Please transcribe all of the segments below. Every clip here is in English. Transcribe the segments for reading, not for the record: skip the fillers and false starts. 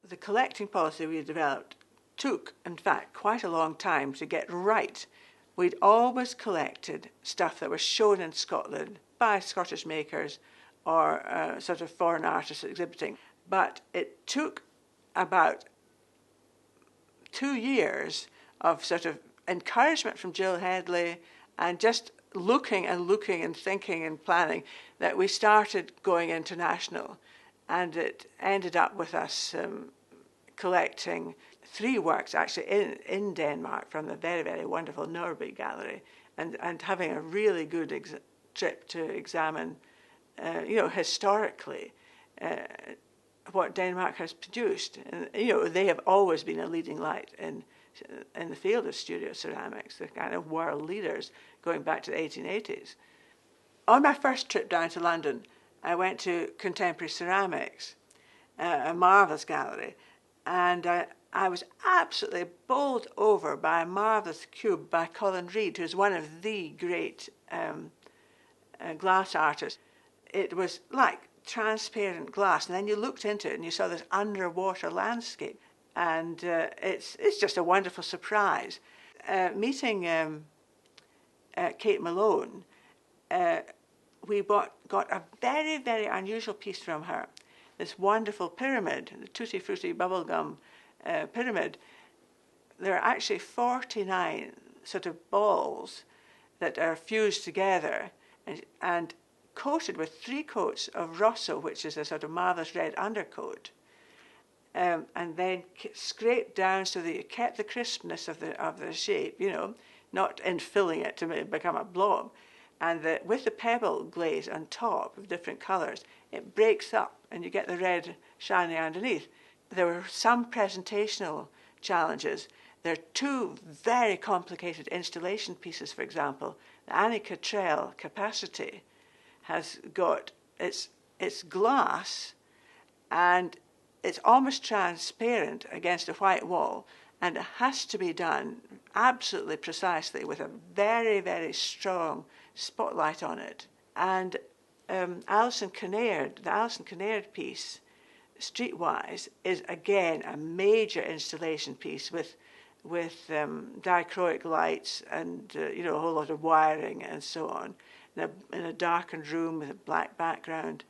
the collecting policy we developed took, in fact, quite a long time to get right. We'd always collected stuff that was shown in Scotland by Scottish makers or sort of foreign artists exhibiting. But it took about 2 years of sort of encouragement from Jill Headley and just looking and thinking and planning that we started going international. And it ended up with us collecting 3 works actually in Denmark from the very, very wonderful Norby Gallery, and having a really good trip to examine, historically, what Denmark has produced. And, they have always been a leading light in the field of studio ceramics. They're kind of world leaders going back to the 1880s. On my first trip down to London, I went to Contemporary Ceramics, a marvellous gallery, and I was absolutely bowled over by a marvellous cube by Colin Reid, who's one of the great glass artists. It was like transparent glass, and then you looked into it and you saw this underwater landscape, and it's just a wonderful surprise. Meeting Kate Malone, we got a very, very unusual piece from her, this wonderful pyramid, the Tutti Frutti bubblegum pyramid. There are actually 49 sort of balls that are fused together and coated with 3 coats of rosso, which is a sort of marvellous red undercoat, and then scraped down so that you kept the crispness of the shape, not infilling it to become a blob. And with the pebble glaze on top of different colours, it breaks up and you get the red shining underneath. There were some presentational challenges. There are 2 very complicated installation pieces, for example. The Annie Cottrell Capacity has got, it's glass and it's almost transparent against a white wall, and it has to be done absolutely precisely with a very, very strong spotlight on it. And Alison Kinnaird, the Alison Kinnaird piece, Streetwise, is again a major installation piece with dichroic lights and a whole lot of wiring and so on, in a darkened room with a black background.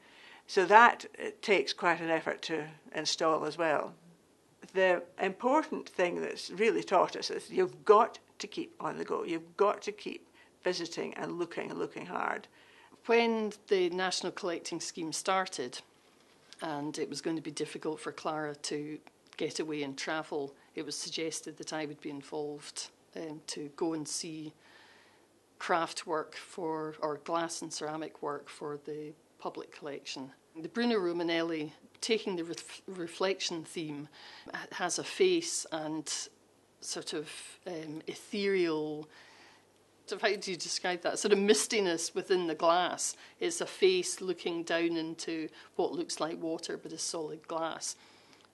So that takes quite an effort to install as well. The important thing that's really taught us is you've got to keep on the go. You've got to keep visiting and looking hard. When the National Collecting Scheme started, and it was going to be difficult for Clara to get away and travel, it was suggested that I would be involved to go and see craft work or glass and ceramic work for the public collection. The Bruno Romanelli, taking the reflection theme, has a face and sort of ethereal, how do you describe that? Sort of mistiness within the glass. It's a face looking down into what looks like water but is solid glass.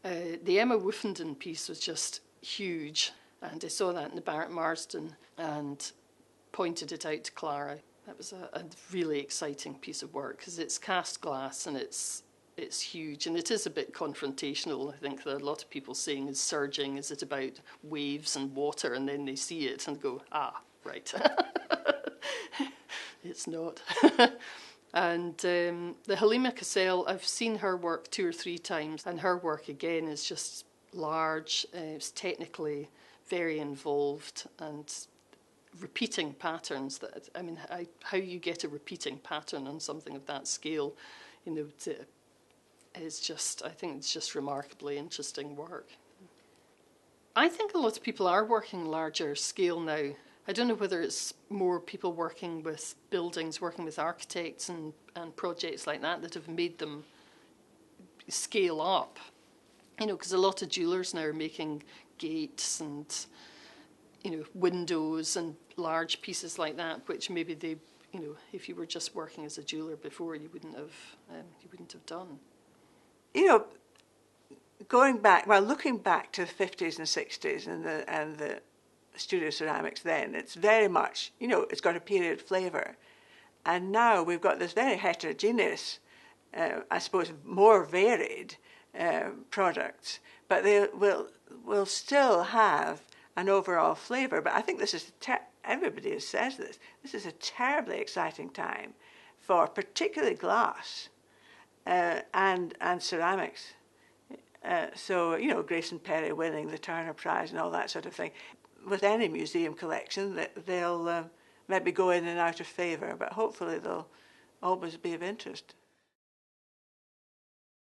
The Emma Woofenden piece was just huge, and I saw that in the Barrett Marsden and pointed it out to Clara. That was a really exciting piece of work because it's cast glass and it's huge, and it is a bit confrontational. I think that a lot of people saying is surging. Is it about waves and water? And then they see it and go, right. It's not. And the Halima Cassel, I've seen her work 2 or 3 times, and her work again is just large. It's technically very involved and repeating patterns. How you get a repeating pattern on something of that scale, is just, I think it's just remarkably interesting work. I think a lot of people are working larger scale now. I don't know whether it's more people working with buildings, working with architects and projects like that have made them scale up. Because a lot of jewellers now are making gates and, windows and large pieces like that, which maybe they, if you were just working as a jeweller before, you wouldn't have done. Looking back to the 50s and 60s and the studio ceramics then, it's very much, it's got a period flavour. And now we've got this very heterogeneous, I suppose more varied products, but they will still have an overall flavour. But I think this is everybody says this. This is a terribly exciting time for particularly glass and ceramics. So, you know, Grayson Perry winning the Turner Prize and all that sort of thing. With any museum collection, they'll maybe go in and out of favour, but hopefully they'll always be of interest.